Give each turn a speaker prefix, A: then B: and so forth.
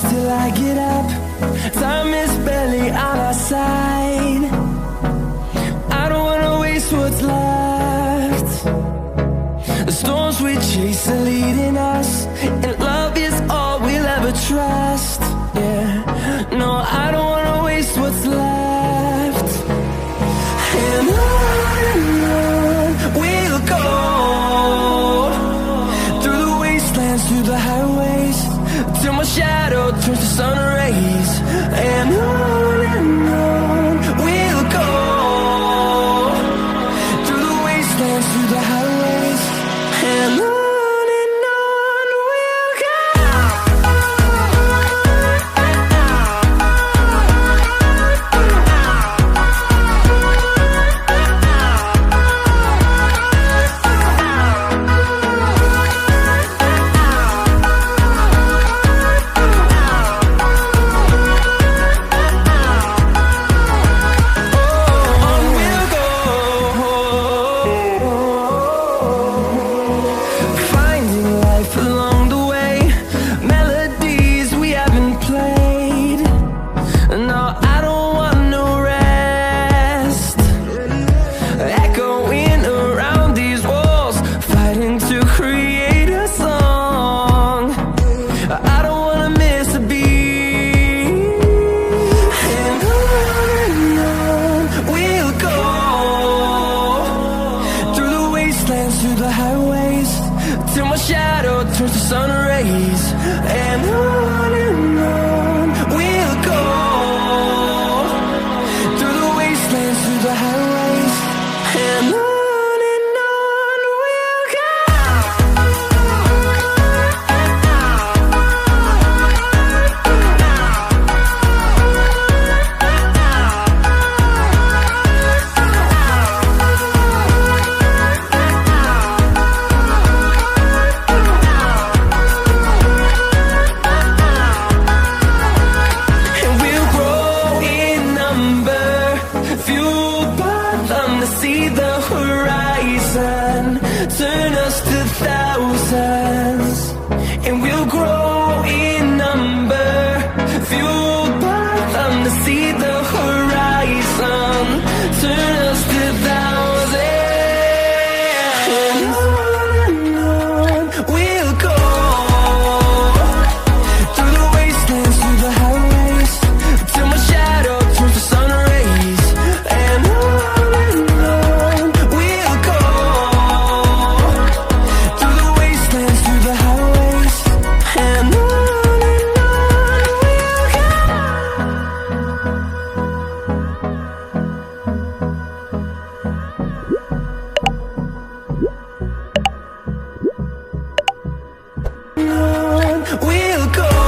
A: Till I get up, time is barely on our side. I don't wanna waste what's left. The storms we chase are leading us, and love is all we'll ever trust. Yeah, no, I don't wanna waste what's left. And on we'll go, through the wastelands, through the highways, till my shadow turns to sun rays. And on we'll go, through the wastelands, through the highways, and on we'll go. Through the highways, till my shadow turns to sun rays. And on we'll go, through the wastelands, through the highways, and on we'll go. Turn us to thousands, and we'll grow in number, fueled by them to see the horizon. Turn us to thousands, and on we'll go, through the wastelands, through the highways, till my shadow turns to sun rays. And on we'll go, through the wastelands, through the highways, and on we'll go. On we'll go.